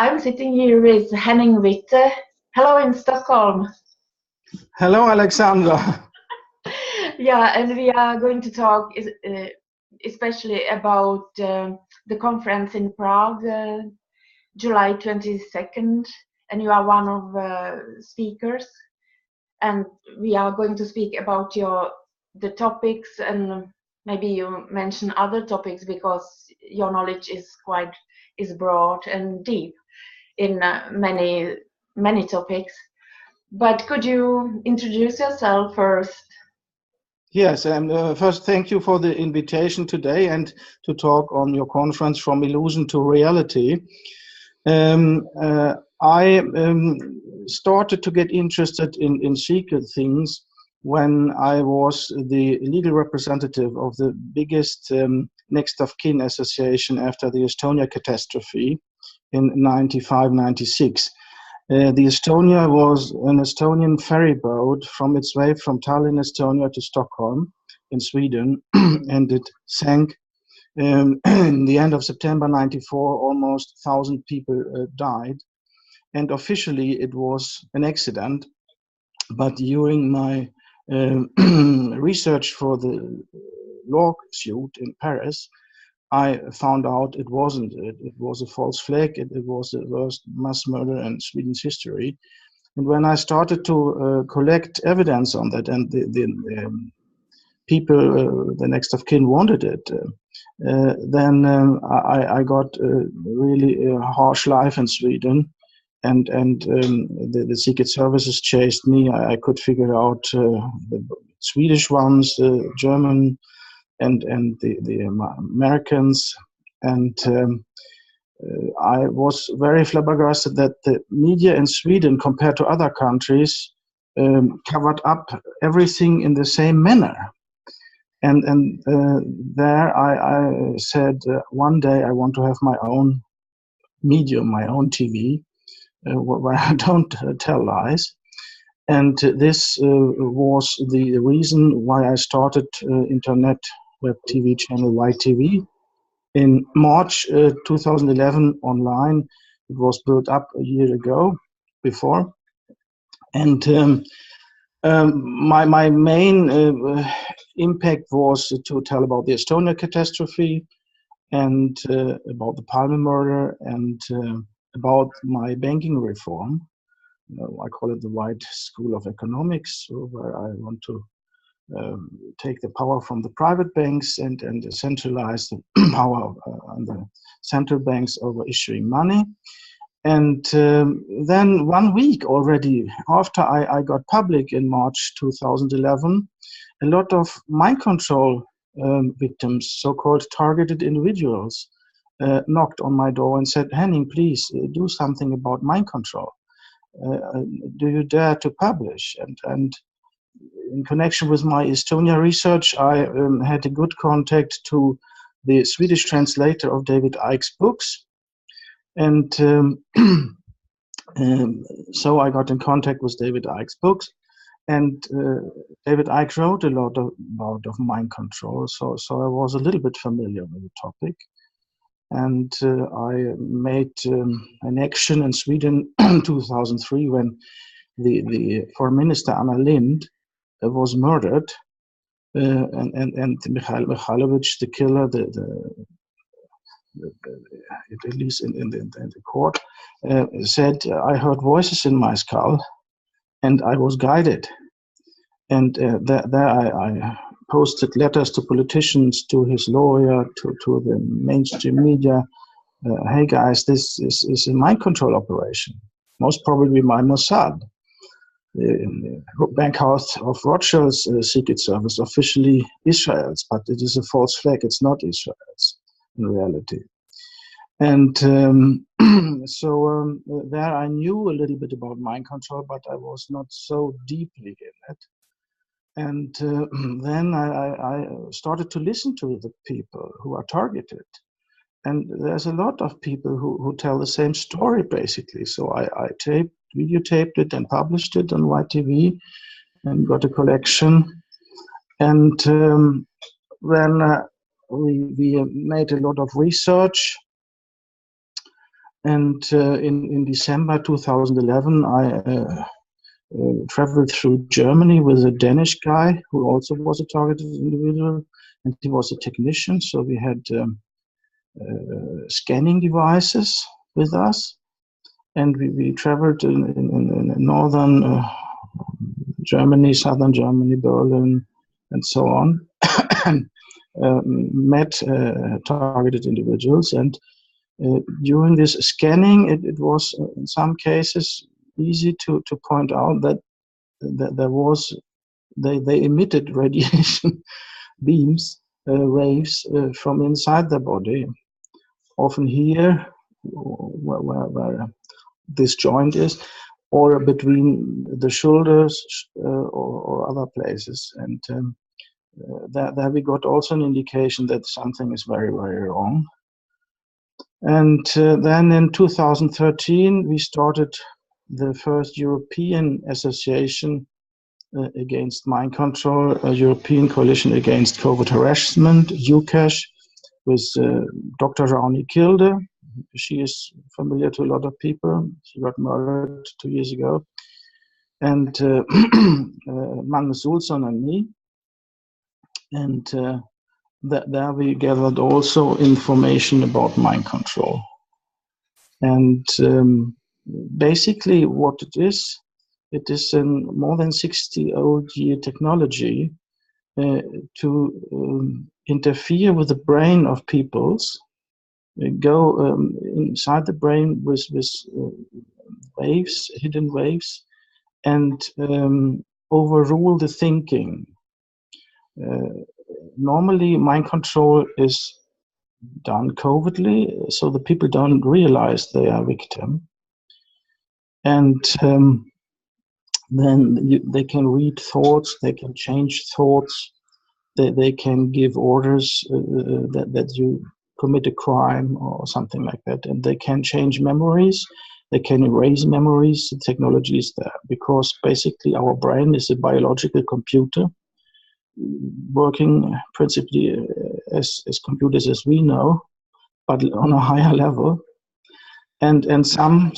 I'm sitting here with Henning Witte. Hello in Stockholm. Hello, Alexandra. Yeah, and we are going to talk especially about the conference in Prague, July 22nd, and you are one of speakers. And we are going to speak about the topics, and maybe you mention other topics because your knowledge is broad and deep in many topics. But could you introduce yourself first? Yes, and first, thank you for the invitation today and to talk on your conference From Illusion to Reality. I started to get interested in secret things when I was the legal representative of the biggest next of kin association after the Estonia catastrophe in 95-96. The Estonia was an Estonian ferry boat from its way from Tallinn, Estonia to Stockholm in Sweden, and it sank in the end of September 94. Almost 1,000 people died, and officially it was an accident. But during my research for the lawsuit in Paris, I found out it wasn't. It was a false flag. It was the worst mass murder in Sweden's history. And when I started to collect evidence on that, and the people, the next of kin, wanted it, then I got really a harsh life in Sweden, and the secret services chased me. I could figure out the Swedish ones, the German, and the Americans, and I was very flabbergasted that the media in Sweden, compared to other countries, covered up everything in the same manner. And there I said, one day I want to have my own medium, my own TV, where I don't tell lies. And this was the reason why I started internet web TV channel YTV. In March 2011 online. It was built up a year ago before. And my main impact was to tell about the Estonia catastrophe and about the Palme murder and about my banking reform. I call it the White School of Economics, where I want to take the power from the private banks and centralize the power on the central banks over issuing money. And then 1 week already after I got public in March 2011, a lot of mind control victims, so-called targeted individuals, knocked on my door and said, Henning, please do something about mind control. Do you dare to publish? And in connection with my Estonia research, I had a good contact to the Swedish translator of David Icke's books. And so I got in contact with David Icke's books. And David Icke wrote a lot about mind control. So I was a little bit familiar with the topic. And I made an action in Sweden in 2003 when the Foreign Minister Anna Lindh was murdered, and Mikhail Mikhailovich, the killer, at least in the court, said, I heard voices in my skull, and I was guided. And there I posted letters to politicians, to his lawyer, to the mainstream media. Hey guys, this is a mind control operation, most probably by Mossad. The bank house of Rothschild's secret service, officially Israel's, but it is a false flag. It's not Israel's in reality. And so there I knew a little bit about mind control, but I was not so deeply in it. And then I started to listen to the people who are targeted. And there's a lot of people who tell the same story, basically. So I videotaped it and published it on YTV and got a collection. And then we made a lot of research. And in December 2011, I traveled through Germany with a Danish guy who also was a targeted individual, and he was a technician. So we had scanning devices with us, and we traveled in northern Germany, southern Germany, Berlin, and so on, and met targeted individuals. And during this scanning, it was in some cases easy to point out that there was they emitted radiation beams, waves from inside the body, often here where this joint is, or between the shoulders or other places. And there we got also an indication that something is very, very wrong. And then in 2013, we started the first European association against mind control, a European coalition against covert harassment, UCASH, with Dr. Rauni Kilde. She is familiar to a lot of people. She got murdered 2 years ago. And Magnus Olsson and me. And there we gathered also information about mind control. And basically what it is a more than 60-year technology to interfere with the brain of peoples, go inside the brain with waves, hidden waves, and overrule the thinking. Normally, mind control is done covertly, so the people don't realize they are victim. And then they can read thoughts, they can change thoughts, they can give orders that you commit a crime or something like that, and they can change memories, they can erase memories. The technology is there because basically our brain is a biological computer working principally as computers as we know, but on a higher level. And some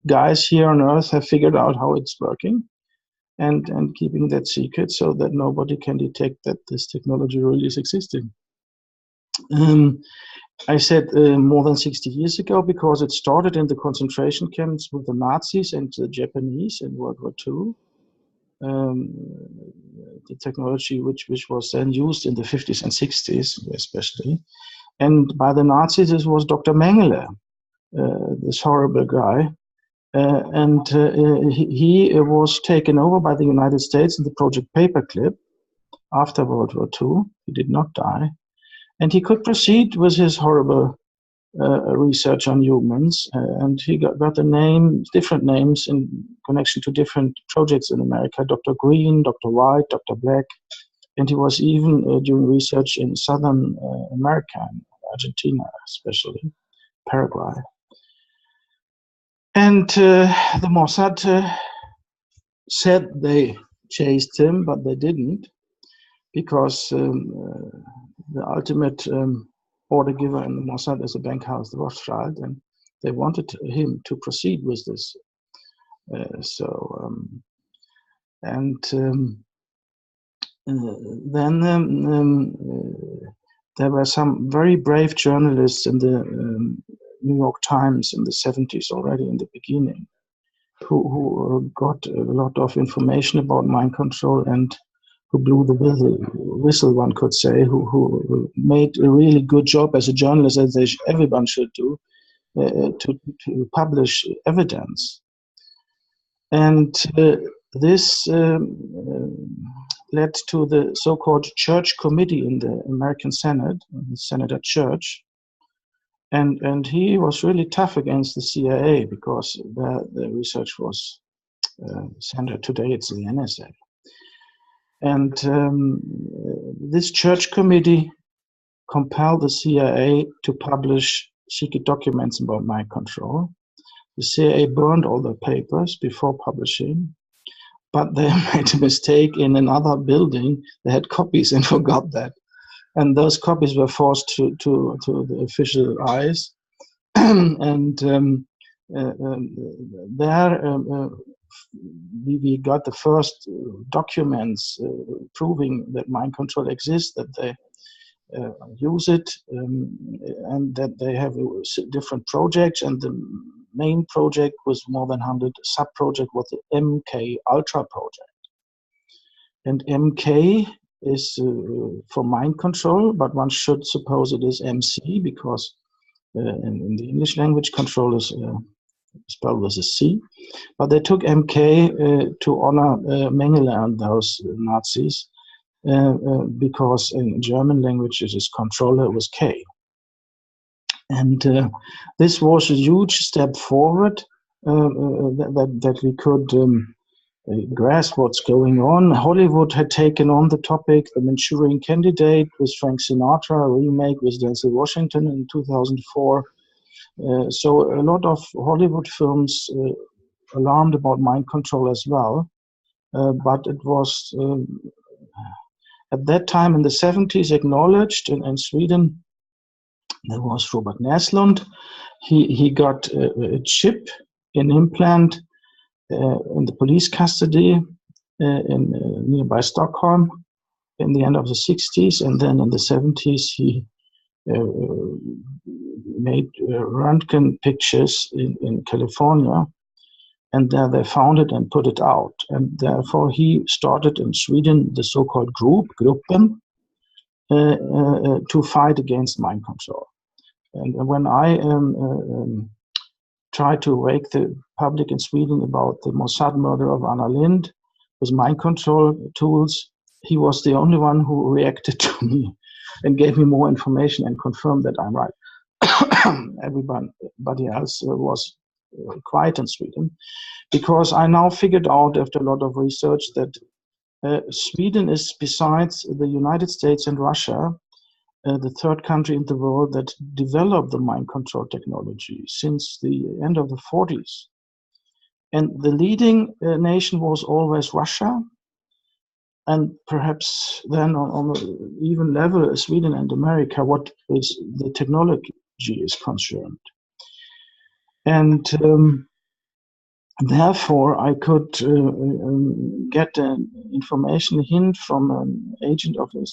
guys here on Earth have figured out how it's working, and keeping that secret so that nobody can detect that this technology really is existing. I said more than 60 years ago because it started in the concentration camps with the Nazis and the Japanese in World War II. The technology which was then used in the 50s and 60s especially. And by the Nazis, this was Dr. Mengele, this horrible guy. He was taken over by the United States in the Project Paperclip after World War II. He did not die. And he could proceed with his horrible research on humans. And he got the names, different names in connection to different projects in America, Dr. Green, Dr. White, Dr. Black. And he was even doing research in Southern America, Argentina especially, Paraguay. And the Mossad said they chased him, but they didn't, because the ultimate order giver in the Mossad is a bank house, the Rothschild, and they wanted him to proceed with this. Then there were some very brave journalists in the New York Times in the 70s already in the beginning, who got a lot of information about mind control and who blew the whistle, one could say, who made a really good job as a journalist, as everyone should do, to publish evidence. And this led to the so-called Church Committee in the American Senate, Senator Church. And he was really tough against the CIA because the research was centered. Today it's the NSA. And this Church Committee compelled the CIA to publish secret documents about mind control. The CIA burned all the papers before publishing, but they made a mistake in another building. They had copies and forgot that. And those copies were forced to the official eyes. and there we got the first documents proving that mind control exists, that they use it, and that they have different projects. And the main project was more than 100 sub-project was the MK Ultra project. And MK is for mind control, but one should suppose it is MC because in the English language control is spelled with a C. But they took MK to honor Mengele and those Nazis because in German language it is controller was K. And this was a huge step forward that we could grasp what's going on. Hollywood had taken on the topic. The Manchurian Candidate with Frank Sinatra, a remake with Denzel Washington in 2004. So a lot of Hollywood films alarmed about mind control as well. But it was at that time in the 70s acknowledged in Sweden. There was Robert Näslund. He got a chip, an implant in the police custody in nearby Stockholm in the end of the 60s, and then in the 70s he made Röntgen pictures in California, and there they found it and put it out. And therefore he started in Sweden the so-called gruppen, to fight against mind control. And when I tried to wake the public in Sweden about the Mossad murder of Anna Lindh with mind control tools, he was the only one who reacted to me and gave me more information and confirmed that I'm right. Everybody else was quiet in Sweden, because I now figured out after a lot of research that Sweden is, besides the United States and Russia, the third country in the world that developed the mind control technology since the end of the 40s. And the leading nation was always Russia, and perhaps then on an even level Sweden and America, what is the technology is concerned. And therefore, I could get an information hint from an agent of the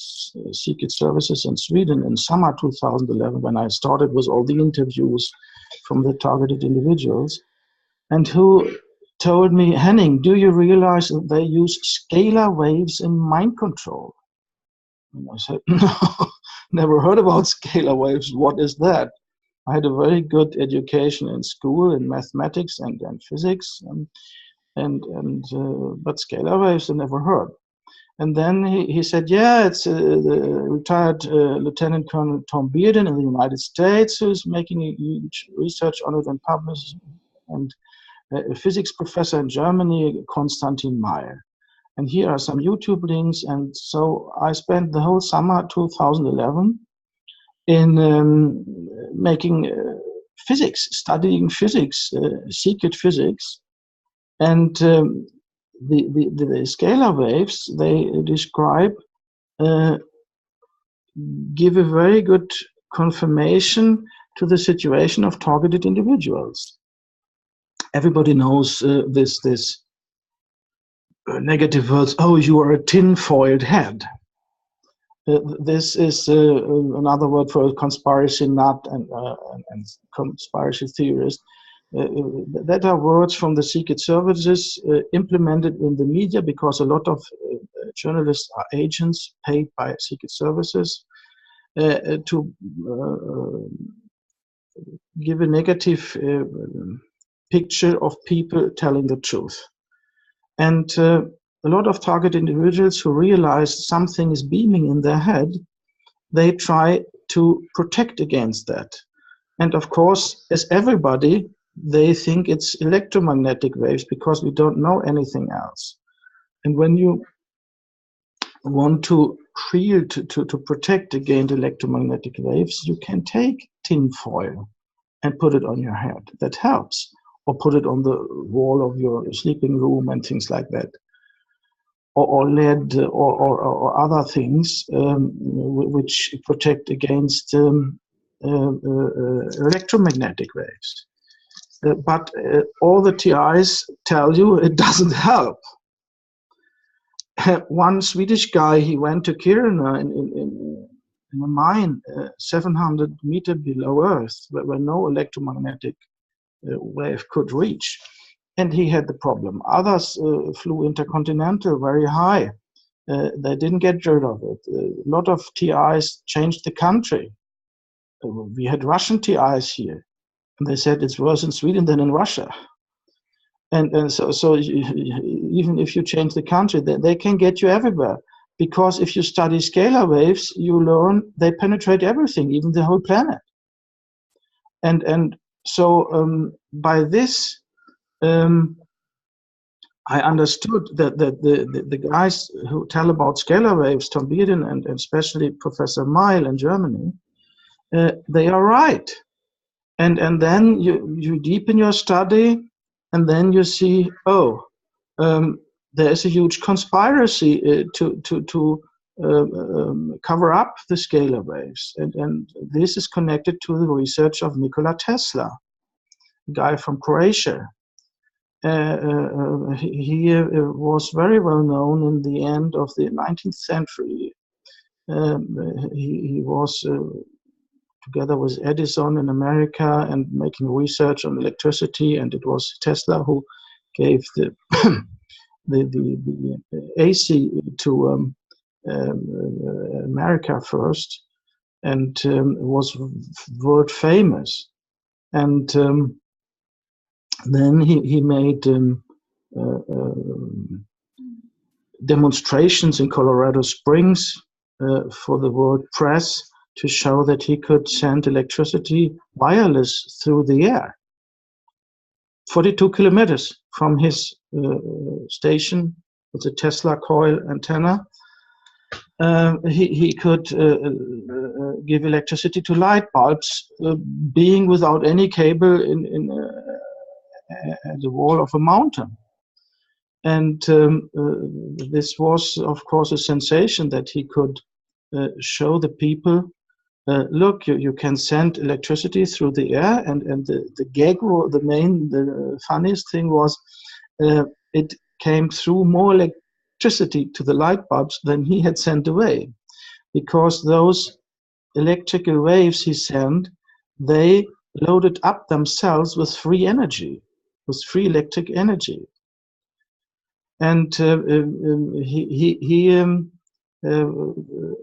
Secret Services in Sweden in summer 2011, when I started with all the interviews from the targeted individuals, and who told me, Henning, do you realize that they use scalar waves in mind control? And I said, no, never heard about scalar waves. What is that? I had a very good education in school in mathematics and physics, but scalar waves I never heard. And then he said, yeah, it's the retired Lieutenant Colonel Tom Bearden in the United States who's making a huge research on it and published, and a physics professor in Germany, Konstantin Meyer. And here are some YouTube links. And so I spent the whole summer 2011 in making physics, studying physics, secret physics. And the scalar waves they describe give a very good confirmation to the situation of targeted individuals. Everybody knows this negative words, oh, you are a tin-foiled head. This is another word for a conspiracy nut and conspiracy theorist. That are words from the Secret Services implemented in the media, because a lot of journalists are agents paid by Secret Services to give a negative picture of people telling the truth. And a lot of target individuals who realize something is beaming in their head, they try to protect against that. And of course, as everybody, they think it's electromagnetic waves because we don't know anything else. And when you want to shield, to protect against electromagnetic waves, you can take tin foil and put it on your head. That helps. Or put it on the wall of your sleeping room and things like that. Or lead or other things which protect against electromagnetic waves. But all the TIs tell you it doesn't help. One Swedish guy, he went to Kiruna in a mine 700 meters below Earth, where no electromagnetic wave could reach. And he had the problem. Others flew intercontinental very high. They didn't get rid of it. A lot of TIs changed the country. We had Russian TIs here, and they said it's worse in Sweden than in Russia. And so even if you change the country, they can get you everywhere. Because if you study scalar waves, you learn they penetrate everything, even the whole planet. And so by this, I understood that the guys who tell about scalar waves, Tom Bearden and especially Professor Meil in Germany, they are right. And then you deepen your study, and then you see, there is a huge conspiracy to cover up the scalar waves, and this is connected to the research of Nikola Tesla, a guy from Croatia. He was very well known in the end of the 19th century. He was together with Edison in America and making research on electricity, and it was Tesla who gave the the AC to America first, and was world famous. And then he made demonstrations in Colorado Springs for the world press to show that he could send electricity wireless through the air. 42 kilometers from his station with a Tesla coil antenna, he could give electricity to light bulbs, being without any cable in the wall of a mountain. And this was, of course, a sensation that he could show the people, look, you can send electricity through the air. And the gag, the funniest thing was, it came through more electricity to the light bulbs than he had sent away, because those electrical waves he sent, they loaded up themselves with free energy, with free electric energy. And he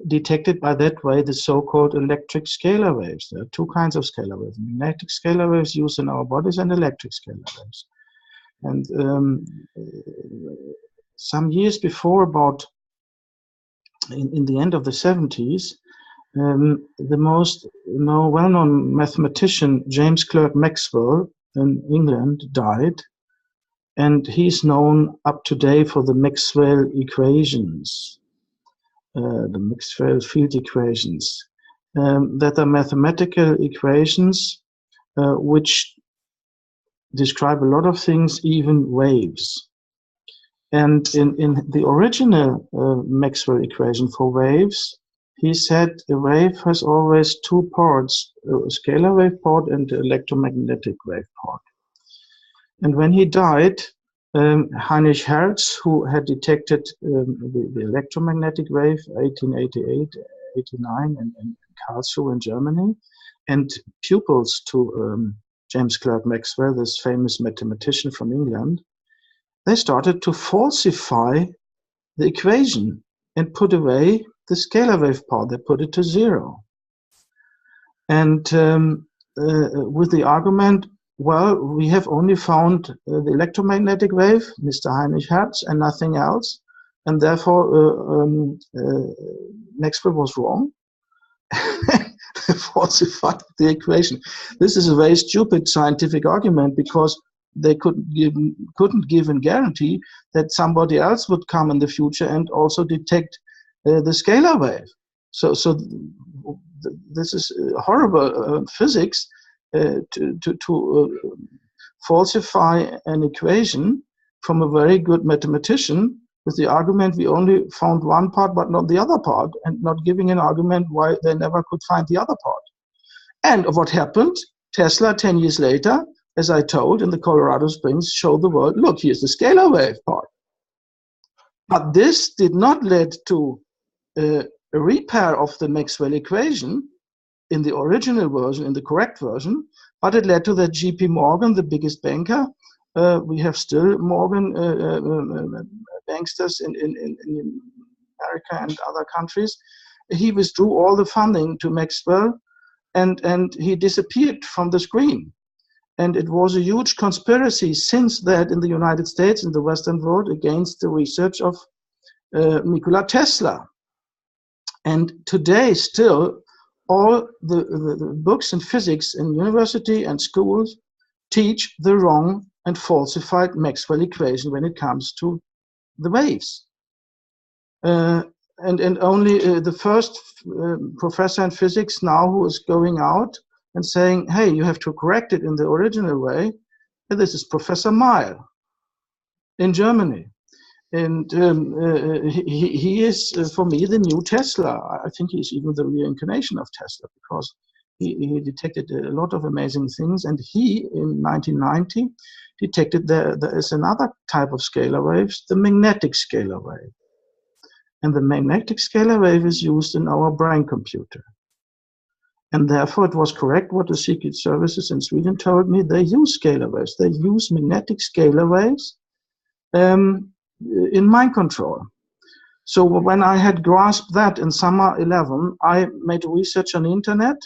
detected by that way the so-called electric scalar waves. There are two kinds of scalar waves: magnetic scalar waves used in our bodies and electric scalar waves. And some years before, about in the end of the 70s, the most well-known mathematician, James Clerk Maxwell in England, died. And he's known up to date for the Maxwell equations, the Maxwell field equations, that are mathematical equations which describe a lot of things, even waves. And in the original Maxwell equation for waves, he said a wave has always two parts, a scalar wave part and an electromagnetic wave part. And when he died, Heinrich Hertz, who had detected the electromagnetic wave 1888, 89 in Karlsruhe in Germany, and pupils to James Clerk Maxwell, this famous mathematician from England, they started to falsify the equation and put away the scalar wave part. They put it to zero. And with the argument, well, we have only found the electromagnetic wave, Mr. Heinrich Hertz, and nothing else. And therefore, Maxwell was wrong. Falsified the equation. This is a very stupid scientific argument, because they couldn't give a guarantee that somebody else would come in the future and also detect the scalar wave. So this is horrible physics to falsify an equation from a very good mathematician with the argument we only found one part but not the other part, and not giving an argument why they never could find the other part. And what happened? Tesla, 10 years later, as I told, in the Colorado Springs, showed the world, look, here's the scalar wave part. But this did not lead to a repair of the Maxwell equation in the original version, in the correct version, but it led to that JP Morgan, the biggest banker, we have still Morgan banksters in America and other countries, he withdrew all the funding to Maxwell, and he disappeared from the screen. And it was a huge conspiracy since that in the United States, in the Western world, against the research of Nikola Tesla. And today, still, all the books in physics in university and schools teach the wrong and falsified Maxwell equation when it comes to the waves. And only the first professor in physics now who is going out and saying, hey, you have to correct it in the original way. And this is Professor Meyer in Germany. And he is, for me, the new Tesla. I think he's even the reincarnation of Tesla, because he detected a lot of amazing things. And he, in 1990, detected there is another type of scalar waves, the magnetic scalar wave. And the magnetic scalar wave is used in our brain computer. And therefore, it was correct what the Secret Services in Sweden told me. They use scalar waves. They use magnetic scalar waves in mind control. So when I had grasped that in summer 11, I made research on the internet.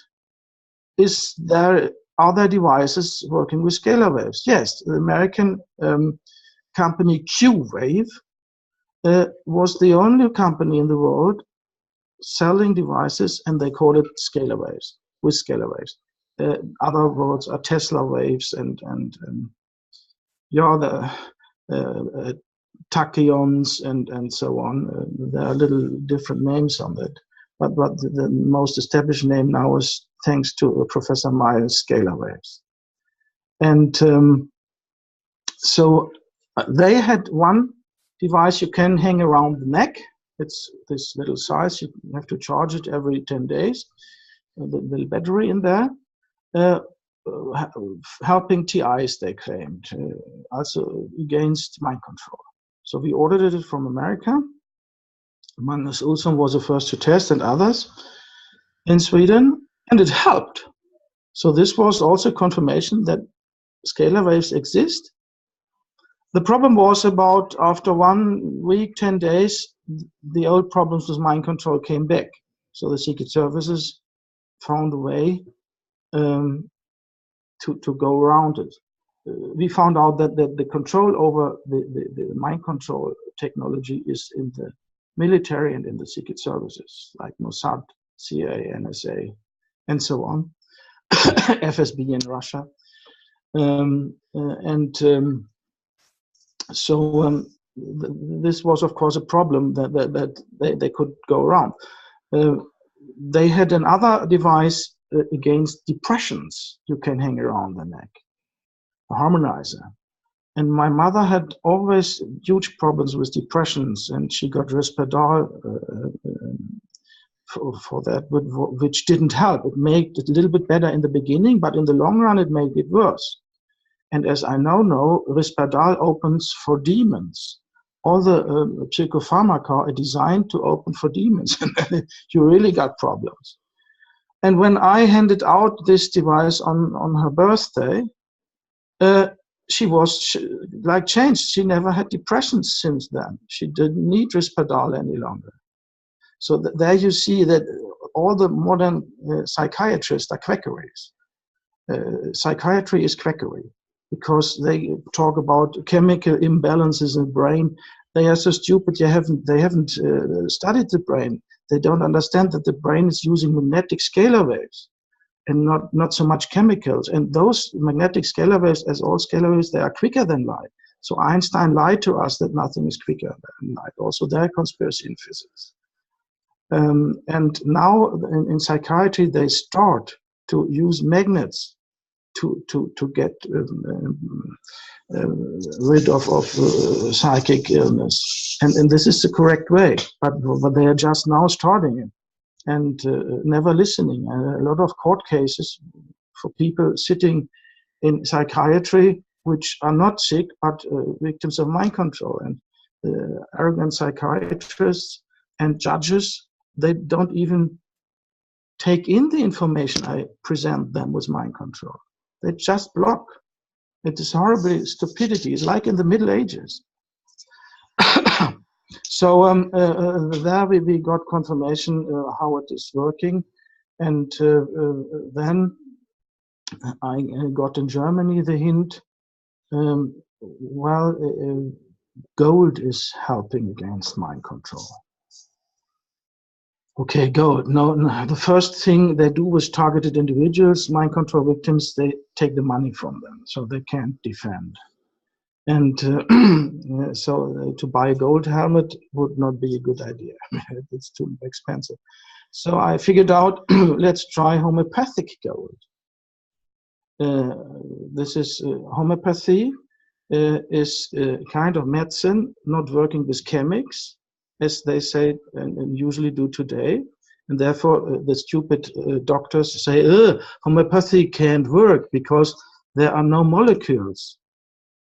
Are there devices working with scalar waves? Yes, the American company Q-Wave was the only company in the world selling devices, and they call it scalar waves, with scalar waves. Other words are Tesla waves and the tachyons and so on. There are little different names on that. But the most established name now is, thanks to Professor Meyer's, scalar waves. And so they had one device you can hang around the neck. It's this little size. You have to charge it every 10 days. The little battery in there. Helping TIs, they claimed, also against mind control. So we ordered it from America. Magnus Olsson was the first to test, and others in Sweden, and it helped. So this was also confirmation that scalar waves exist. The problem was about after 1 week, 10 days, the old problems with mind control came back. So the Secret Services found a way to go around it. We found out that the control over the mind control technology is in the military and in the Secret Services, like Mossad, CIA, NSA, and so on, FSB in Russia. This was, of course, a problem that they could go around. They had another device against depressions you can hang around the neck, a harmonizer. And my mother had always huge problems with depressions, and she got Risperdal for that, which didn't help. It made it a little bit better in the beginning, but in the long run, it made it worse. And as I now know, Risperdal opens for demons. All the psychopharmaca are designed to open for demons, and you really got problems. And when I handed out this device on her birthday, she was like changed. She never had depressions since then. She didn't need Risperdal any longer. So there you see that all the modern psychiatrists are quackeries. Psychiatry is quackery, because they talk about chemical imbalances in the brain. They are so stupid. They haven't studied the brain. They don't understand that the brain is using magnetic scalar waves and not so much chemicals. And those magnetic scalar waves, as all scalar waves, they are quicker than light. So Einstein lied to us that nothing is quicker than light. Also, there are conspiracy in physics. And now in psychiatry, they start to use magnets to get rid of psychic illness. And this is the correct way, but they are just now starting it. and never listening. A lot of court cases for people sitting in psychiatry which are not sick but victims of mind control, and arrogant psychiatrists and judges, they don't even take in the information I present them with mind control. They just block. It is horribly stupidity. It's like in the Middle Ages. So there we got confirmation how it is working, and then I got in Germany the hint, gold is helping against mind control. Okay, gold. No, the first thing they do with targeted individuals, mind control victims, they take the money from them, so they can't defend. And so to buy a gold helmet would not be a good idea. It's too expensive. So I figured out, let's try homeopathic gold. This is homeopathy is a kind of medicine not working with chemics, as they say and usually do today. And therefore, the stupid doctors say, homeopathy can't work because there are no molecules,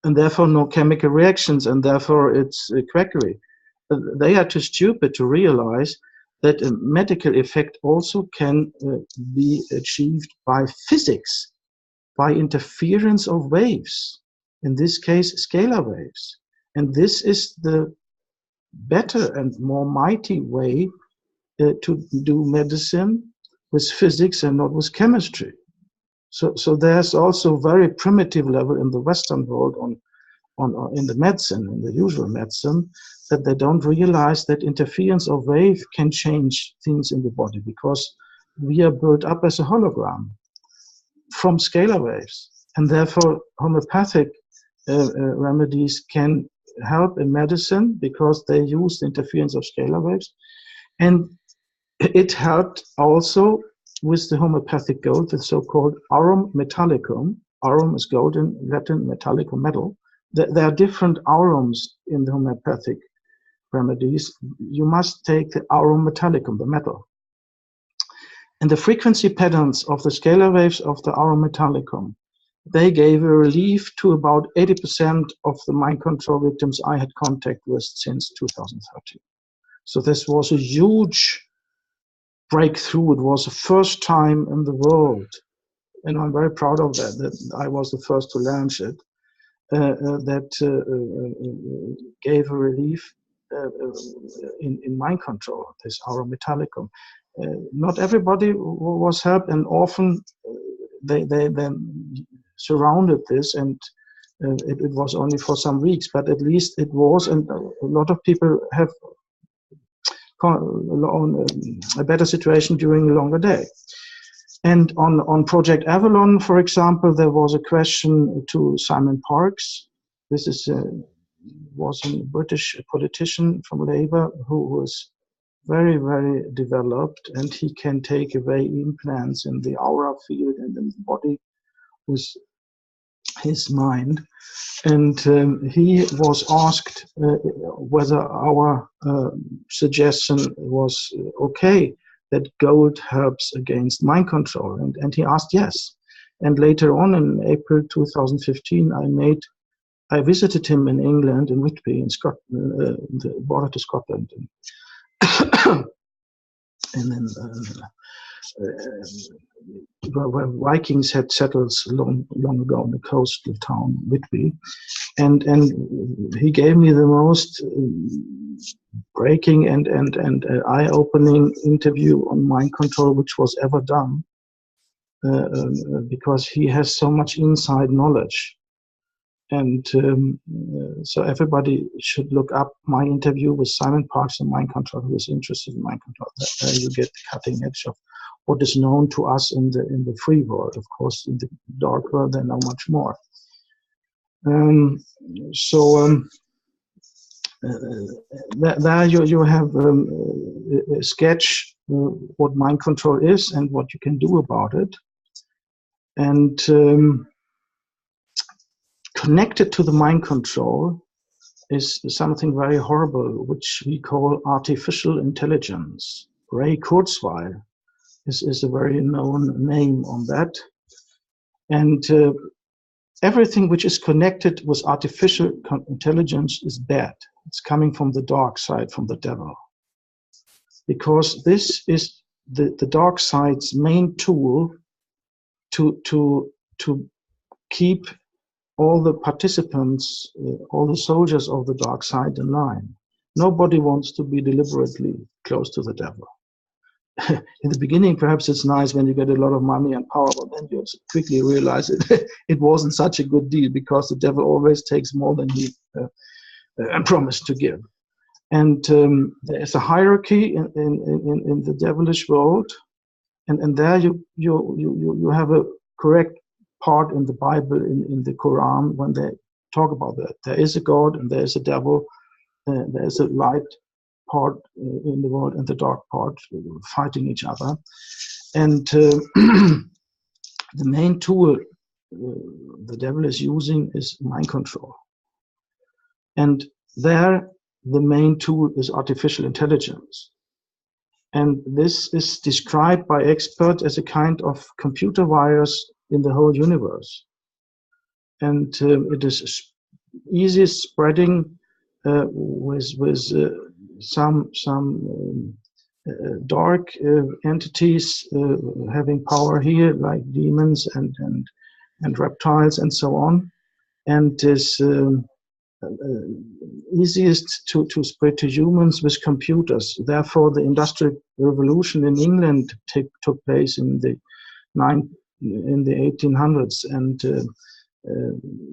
and therefore no chemical reactions, and therefore it's quackery. They are too stupid to realize that a medical effect also can be achieved by physics, by interference of waves, in this case scalar waves. And this is the better and more mighty way to do medicine, with physics and not with chemistry. So there's also very primitive level in the Western world in the medicine, in the usual medicine, that they don't realize that interference of wave can change things in the body, because we are built up as a hologram from scalar waves, and therefore homeopathic remedies can help in medicine because they use the interference of scalar waves. And it helped also with the homeopathic gold, the so-called aurum metallicum. Aurum is gold in Latin, metallicum, metal. There are different aurums in the homeopathic remedies. You must take the aurum metallicum, the metal. And the frequency patterns of the scalar waves of the aurum metallicum, they gave a relief to about 80% of the mind control victims I had contact with since 2013. So this was a huge breakthrough. It was the first time in the world, and I'm very proud of that I was the first to launch it, that gave a relief in mind control, this aurum metallicum. Not everybody was helped, and often they then surrounded this, and it was only for some weeks, but at least it was, and a lot of people have a better situation during a longer day. And on Project Avalon, for example, there was a question to Simon Parkes. This was a British politician from Labour who was very, very developed, and he can take away implants in the aura field and in the body with his mind. And he was asked whether our suggestion was okay, that gold helps against mind control. And he asked yes. And later on in April 2015, I visited him in England, in Whitby, in Scotland, the border to Scotland. And then where Vikings had settled long ago on the coastal town Whitby, and he gave me the most breaking and eye-opening interview on mind control which was ever done, because he has so much inside knowledge. And so everybody should look up my interview with Simon Parkes on mind control, who is interested in mind control. There you get the cutting edge of what is known to us in the free world. Of course, in the dark world, they know much more. There you have a sketch what mind control is and what you can do about it. And connected to the mind control is something very horrible, which we call artificial intelligence, Ray Kurzweil is a very known name on that. And everything which is connected with artificial intelligence is bad. It's coming from the dark side, from the devil. Because this is the dark side's main tool to keep all the participants, all the soldiers of the dark side in line. Nobody wants to be deliberately close to the devil. In the beginning, perhaps it's nice when you get a lot of money and power, but then you quickly realize it wasn't such a good deal, because the devil always takes more than he promised to give. And there is a hierarchy in the devilish world, and there you have a correct part in the Bible, in the Quran, when they talk about that. There is a God and there is a devil. There is a light part in the world and the dark part fighting each other. And the main tool the devil is using is mind control. And there, the main tool is artificial intelligence. And this is described by experts as a kind of computer virus in the whole universe. And it is easiest spreading with some dark entities having power here, like demons and reptiles and so on. And is easiest to spread to humans with computers. Therefore, the Industrial Revolution in England took place in the 1800s, and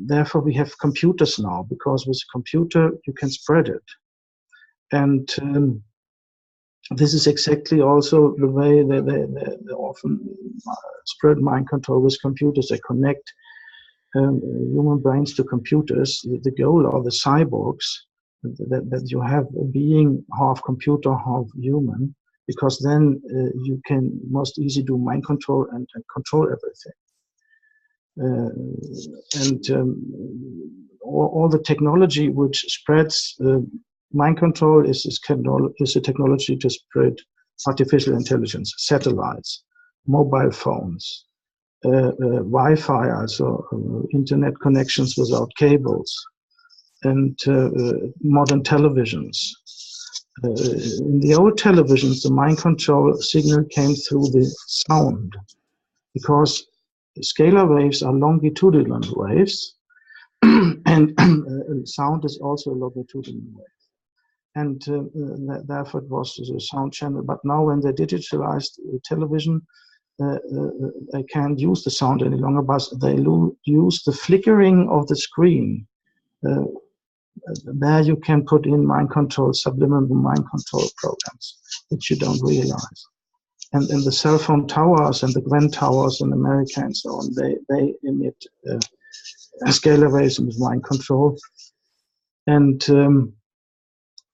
therefore we have computers now, because with a computer you can spread it. And this is exactly also the way they often spread mind control with computers. They connect human brains to computers. The goal are the cyborgs, that you have a being half computer, half human, because then you can most easily do mind control and control everything. All the technology which spreads mind control is a technology to spread artificial intelligence, satellites, mobile phones, Wi-Fi, also internet connections without cables, and modern televisions. In the old televisions, the mind control signal came through the sound, because scalar waves are longitudinal waves, and sound is also a longitudinal wave. And therefore it was a sound channel. But now when they digitalized television, they can't use the sound any longer, but they use the flickering of the screen. There you can put in mind control, subliminal mind control programs, which you don't realize. And the cell phone towers and the Gwen towers in America and so on, they emit scalar waves with mind control. And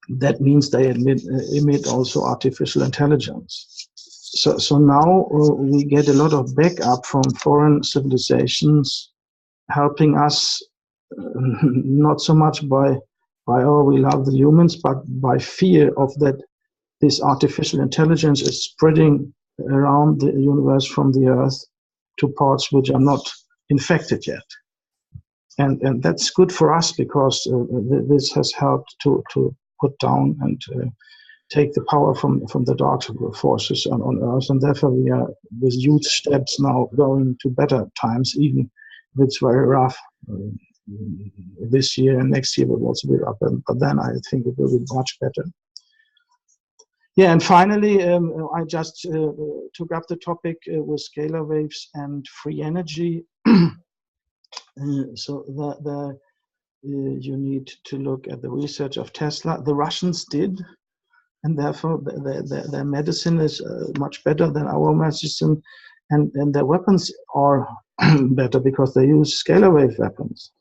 that means they emit also artificial intelligence. So now we get a lot of backup from foreign civilizations helping us, not so much by oh, we love the humans, but by fear of that this artificial intelligence is spreading around the universe from the Earth to parts which are not infected yet. And that's good for us, because this has helped to put down and take the power from the dark forces on Earth, and therefore we are with huge steps now going to better times, even if it's very rough. This year and next year will also be rough, but then I think it will be much better. Yeah, and finally, I just took up the topic with scalar waves and free energy. So you need to look at the research of Tesla. The Russians did, and therefore their medicine is much better than our medicine, and their weapons are better because they use scalar wave weapons,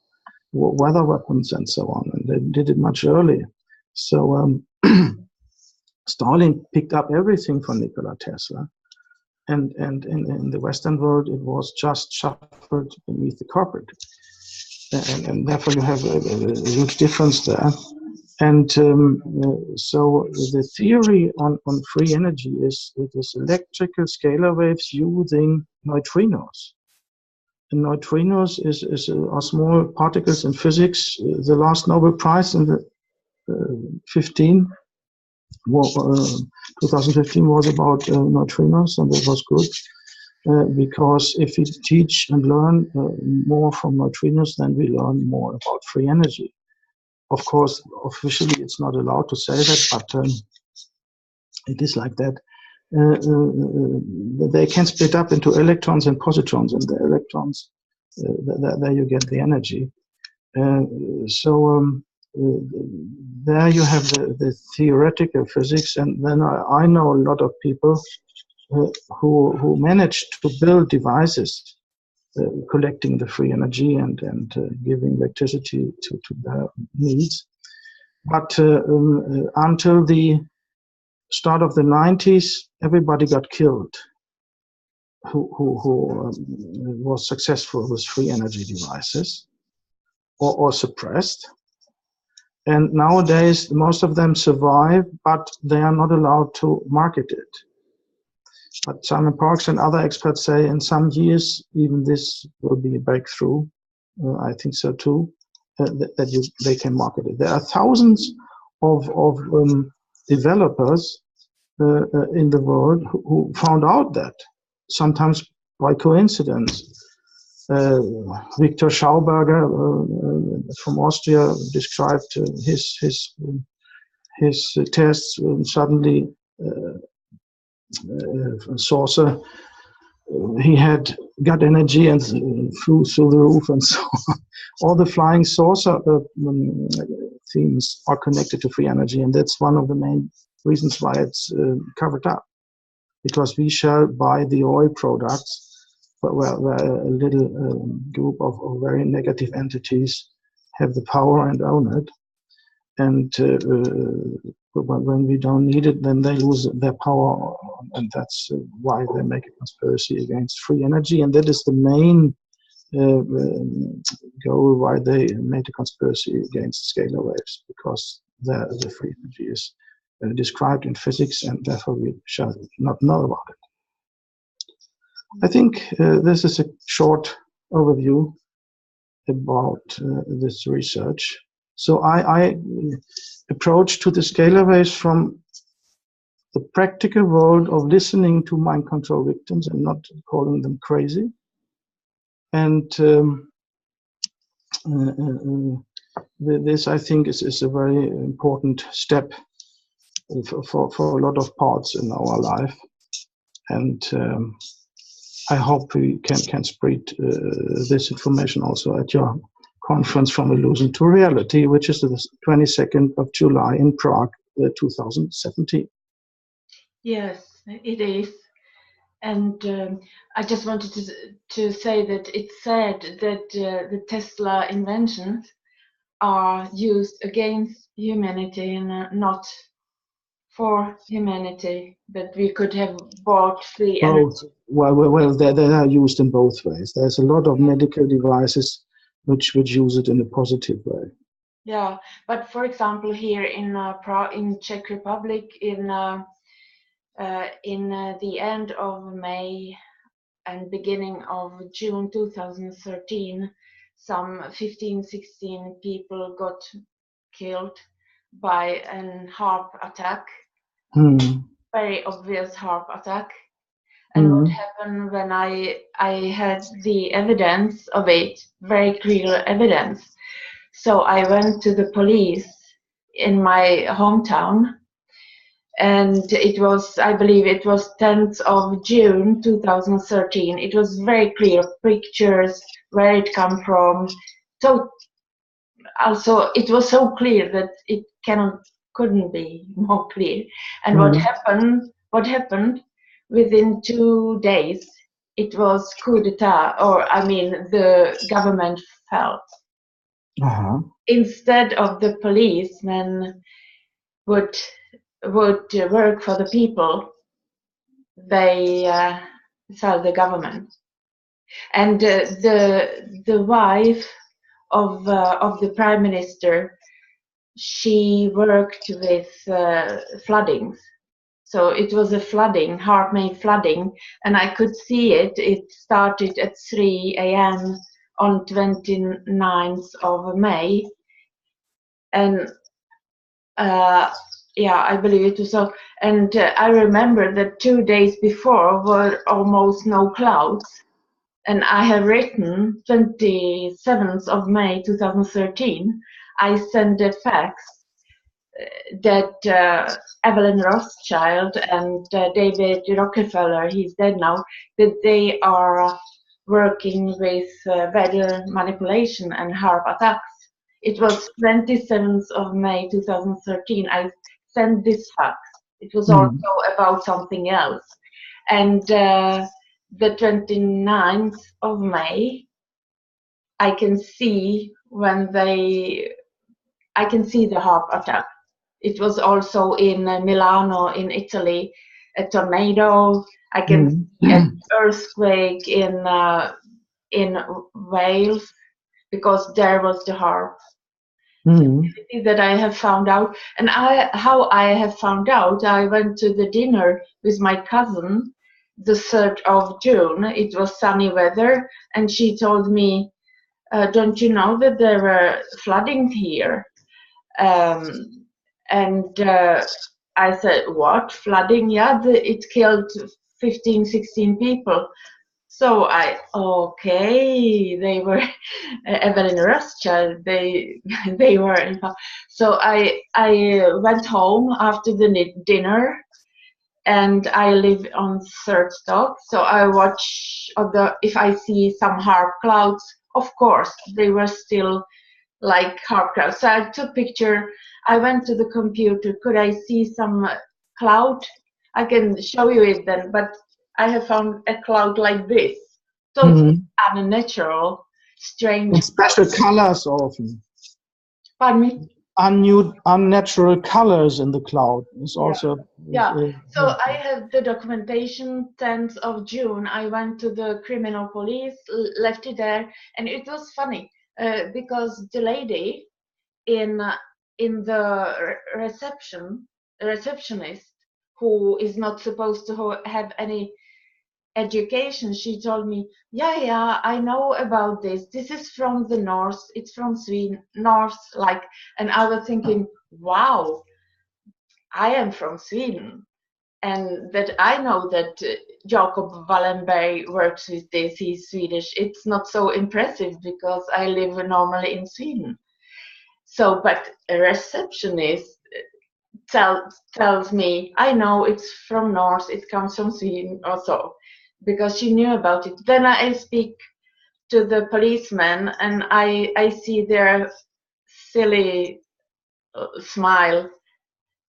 weather weapons, and so on, and they did it much earlier. So Stalin picked up everything from Nikola Tesla, and in the Western world it was just shuffled beneath the carpet, and therefore you have a huge difference there. And so the theory on free energy is it is electrical scalar waves using neutrinos. And neutrinos are small particles in physics. The last Nobel Prize in the 2015 was about neutrinos, and that was good. Because if we teach and learn more from neutrinos, then we learn more about free energy. Of course, officially it's not allowed to say that, but it is like that. They can split up into electrons and positrons, and the electrons, there you get the energy. There you have the theoretical physics, and then I know a lot of people who managed to build devices collecting the free energy and giving electricity to their needs. But until the start of the 90s, everybody got killed who was successful with free energy devices or suppressed. And nowadays, most of them survive, but they are not allowed to market it. But Simon Parkes and other experts say in some years, even this will be a breakthrough. I think so too, they can market it. There are thousands of developers in the world who found out that, sometimes by coincidence. Victor Schauberger from Austria described his tests, suddenly saucer, he had got energy and flew through the roof and so on. All the flying saucer themes are connected to free energy, and that's one of the main reasons why it's covered up, because we shall buy the oil products, but where a little group of very negative entities have the power and own it. And when we don't need it, then they lose their power, and that's why they make a conspiracy against free energy. And that is the main goal why they made a conspiracy against scalar waves, because the free energy is described in physics, and therefore we shall not know about it. I think this is a short overview about this research. So I approach to the scalar waves from the practical world of listening to mind control victims and not calling them crazy. And this, I think, is a very important step for a lot of parts in our life. And I hope we can spread this information also at your conference From Illusion to Reality, which is the 22nd of July in Prague, 2017. Yes, it is. And I just wanted to say that it's sad that the Tesla inventions are used against humanity and not for humanity, that we could have bought the energy. Well, they are used in both ways. There's a lot of medical devices which use it in a positive way. Yeah, but for example, here in Czech Republic, in the end of May and beginning of June 2013, some 15-16 people got killed by a HARP attack. Very obvious HARP attack. And what happened when I had the evidence of it, very clear evidence. So I went to the police in my hometown, and it was, I believe it was 10th of June 2013. It was very clear pictures, where it come from. So also it was so clear that it couldn't be more clear. And what happened within 2 days, it was coup d'etat, or I mean the government fell. Instead of the policemen would work for the people, they sell the government. And the wife of the prime minister she worked with floodings. So it was a flooding, heart-made flooding, and I could see it. It started at 3 a.m. on 29th of May, and yeah, I believe it was so. And I remember that 2 days before were almost no clouds, and I have written 27th of May 2013. I sent a fax that Evelyn Rothschild and David Rockefeller, he's dead now, that they are working with weather manipulation and HARP attacks. It was 27th of May 2013. I sent this fax. It was also about something else. And the 29th of May, I can see I can see the HARP attack. It was also in Milano, in Italy, a tornado. I can see an earthquake in Wales, because there was the HARP. That I have found out, and how I have found out. I went to the dinner with my cousin, the 3rd of June. It was sunny weather, and she told me, "Don't you know that there were flooding here?" And I said, "What? Flooding? Yeah, it killed 15, 16 people." So okay, they were Evelyn Rothschild. They were involved. So I went home after the dinner, and I live on 3rd stock. So I watch if I see some HARP clouds. Of course, they were still like HARP clouds. So I took picture. I went to the computer. Could I see some cloud? I can show you it then. But I have found a cloud like this. Totally unnatural, strange. And special colors often. Pardon me? Unnatural colors in the cloud is also. So I have the documentation. 10th of June, I went to the criminal police, left it there, and it was funny because the lady in the receptionist, who is not supposed to have any education, she told me, yeah, I know about this. This is from the north. It's from Sweden, north, like. And I was thinking, wow, I am from Sweden, and that I know that Jacob Wallenberg works with this. He's Swedish. It's not so impressive because I live normally in Sweden. So, but a receptionist tells me, I know it's from north, it comes from Sweden or so, because she knew about it. Then I speak to the policeman, and I see their silly smile,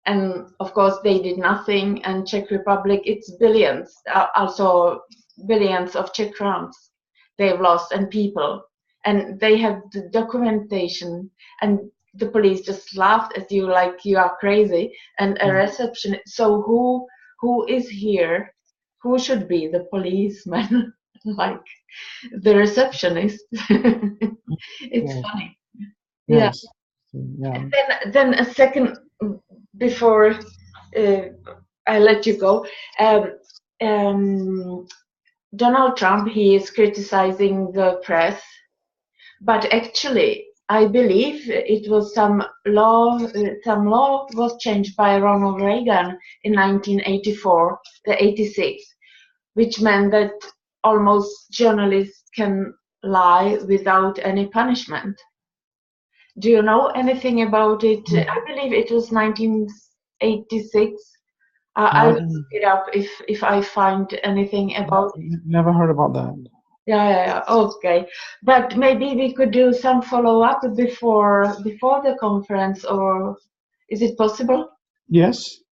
and of course they did nothing. And Czech Republic, it's billions, also billions of Czech crowns they've lost, and people, and they have the documentation, and the police just laughed at you like you are crazy. And a reception. So who is here? Who should be the policeman? Like the receptionist. It's funny. Yes. And then a second before I let you go. Donald Trump, he is criticizing the press, but actually, I believe it was some law was changed by Ronald Reagan in 1984, the 86, which meant that almost journalists can lie without any punishment. Do you know anything about it? I believe it was 1986. I'll look it up if I find anything about it. Never heard about that. Yeah. Okay, but maybe we could do some follow-up before the conference, or is it possible? Yes.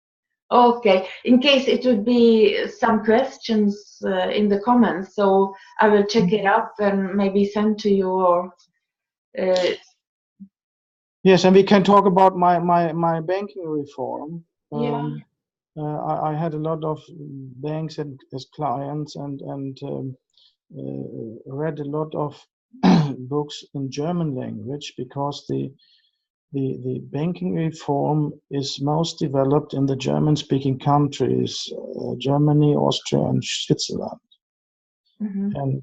Okay, in case it would be some questions in the comments, so I will check it up and maybe send to you, or yes, and we can talk about my banking reform. I had a lot of banks as clients, and read a lot of books in German language, because the the banking reform is most developed in the German-speaking countries, Germany, Austria, and Switzerland. Mm-hmm. And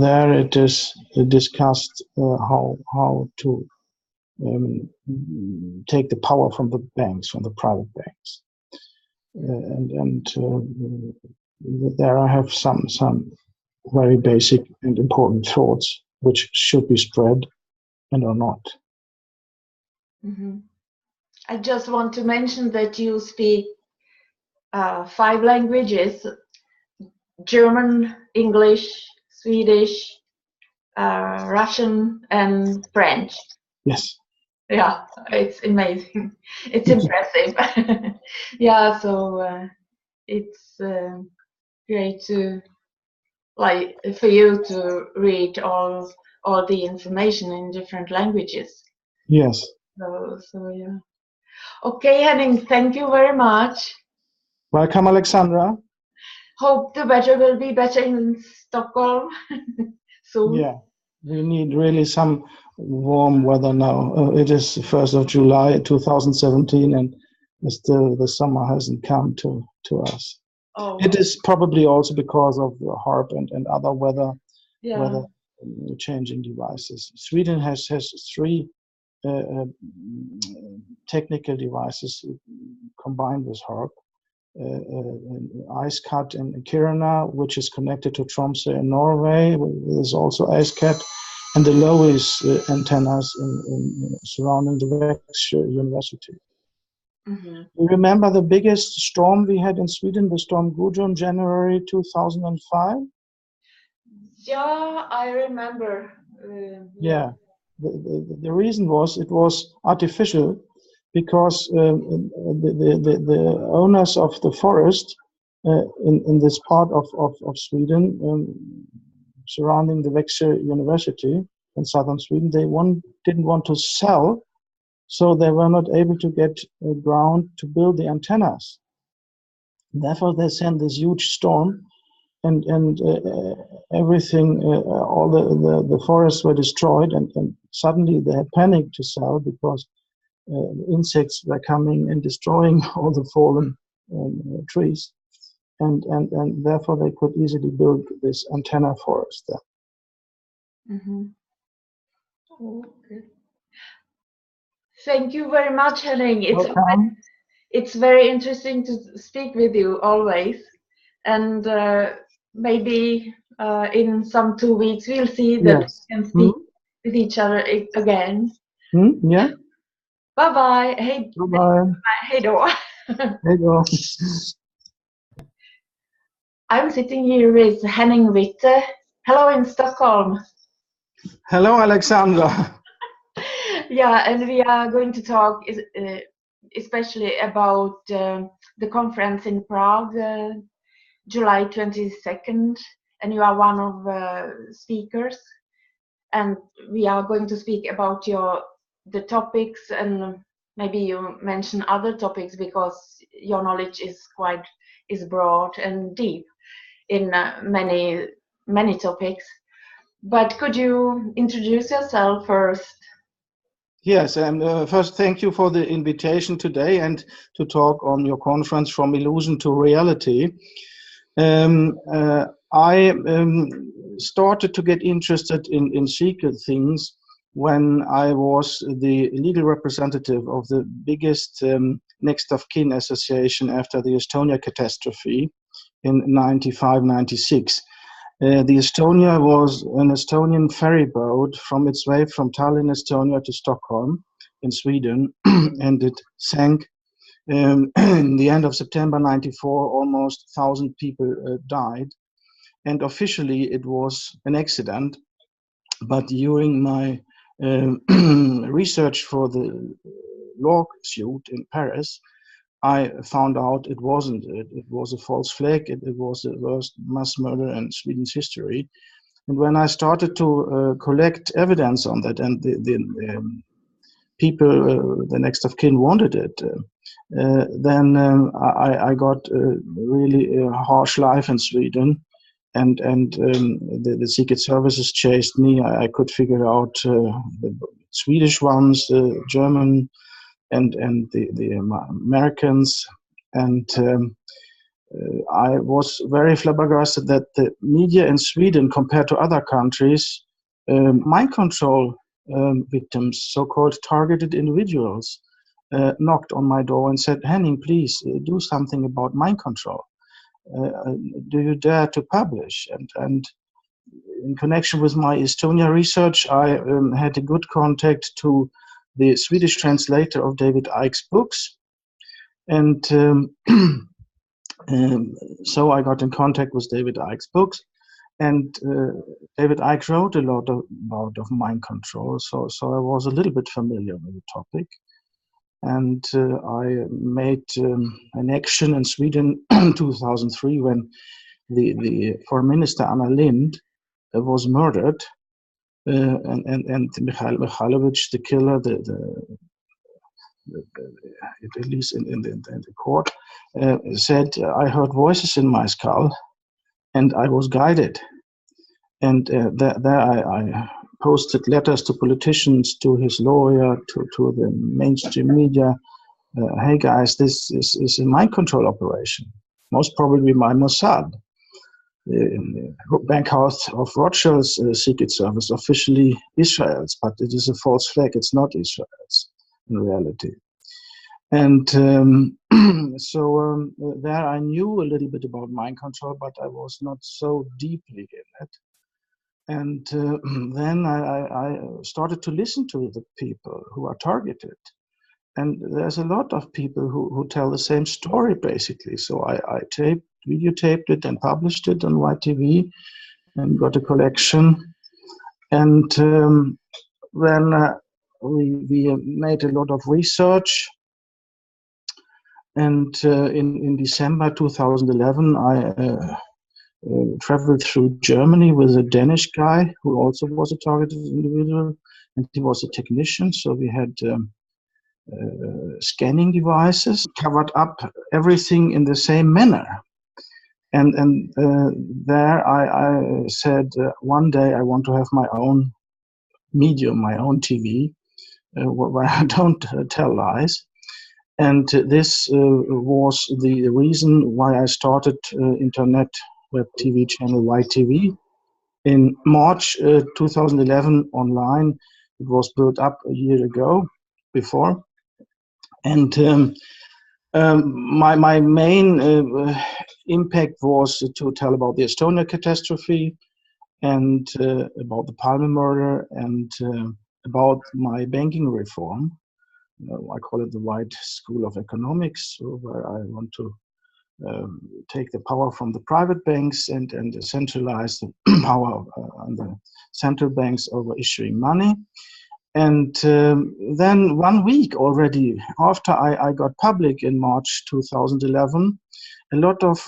there it is discussed how to take the power from the banks, from the private banks. There I have some very basic and important thoughts which should be spread and are not. Mm-hmm. I just want to mention that you speak 5 languages: German, English, Swedish, Russian, and French. Yes. Yeah, it's amazing. It's impressive. Yeah, so it's great to for you to read all the information in different languages. Yes. So yeah. Okay, Henning, thank you very much. Welcome, Alexandra. Hope the weather will be better in Stockholm soon. Yeah, we need really some warm weather now. It is the 1st of July 2017, and still the summer hasn't come to us. Oh. It is probably also because of the HARP and other weather changing devices. Sweden has 3 technical devices combined with HARP. IceCat in Kiruna, which is connected to Tromsø in Norway. There's also IceCat, and the Lois antennas in surrounding the Växjö University. Mm-hmm. You remember the biggest storm we had in Sweden, the storm Gudrun, January 2005? Yeah, I remember. Yeah. The reason was it was artificial, because the owners of the forest in this part of Sweden surrounding the Växjö University in southern Sweden, didn't want to sell, so they were not able to get ground to build the antennas. Therefore, they sent this huge storm, and everything, all the forests were destroyed, and suddenly they had panicked to sell because insects were coming and destroying all the fallen trees, and therefore they could easily build this antenna forest there. Mm-hmm. Okay. Thank you very much, Henning. It's very interesting to speak with you always, and maybe in some 2 weeks we'll see that we can speak with each other again. Yeah. Bye bye. Hey. Bye. Hej då. Hej då. I'm sitting here with Henning Witte. Hello in Stockholm. Hello, Alexandra. Yeah, and we are going to talk especially about the conference in Prague, July 22nd, and you are one of the speakers. And we are going to speak about the topics, and maybe you mention other topics because your knowledge is broad and deep in many topics. But could you introduce yourself first? Yes, and first, thank you for the invitation today and to talk on your conference From Illusion to Reality. I started to get interested in secret things when I was the legal representative of the biggest next of kin association after the Estonia catastrophe in 95-96. The Estonia was an Estonian ferry boat from its way from Tallinn, Estonia to Stockholm in Sweden, and it sank in the end of September 94. Almost 1,000 people died, and officially it was an accident. But during my research for the lawsuit in Paris, I found out it wasn't. It was a false flag. It was the worst mass murder in Sweden's history. And when I started to collect evidence on that, and the people, the next of kin, wanted it, then I got a really harsh life in Sweden, and the secret services chased me. I could figure out Swedish ones, German, and the Americans, and I was very flabbergasted that the media in Sweden, compared to other countries, mind control victims, so-called targeted individuals, knocked on my door and said, "Henning, please do something about mind control. Do you dare to publish?" And in connection with my Estonia research, I had a good contact to the Swedish translator of David Icke's books. And so I got in contact with David Icke's books. And David Icke wrote a lot about mind control, so I was a little bit familiar with the topic. And I made an action in Sweden in 2003 when the Foreign Minister Anna Lindh was murdered, and Mikhail Mikhailovich, the killer, at least in the court, said, "I heard voices in my skull, and I was guided." And there I posted letters to politicians, to his lawyer, to the mainstream media. Hey guys, this is a mind control operation, most probably by Mossad. The Bank House of Rothschild's secret service, officially Israel's, but it is a false flag. It's not Israel's in reality. And so there I knew a little bit about mind control, but I was not so deeply in it. And then I started to listen to the people who are targeted. And there's a lot of people who tell the same story, basically. So I videotaped it and published it on YTV and got a collection. And then we made a lot of research. And in December 2011, I traveled through Germany with a Danish guy who also was a targeted individual, and he was a technician. So we had scanning devices, covered up everything in the same manner. And there I said, one day I want to have my own medium, my own TV, where I don't tell lies. And this was the reason why I started internet web TV channel YTV. In March 2011 online. It was built up a year ago before. And my main impact was to tell about the Estonia catastrophe and about the Palme murder and about my banking reform. I call it the White School of Economics, where I want to take the power from the private banks and centralize the power on the central banks over issuing money. And then 1 week already after I got public in March 2011, a lot of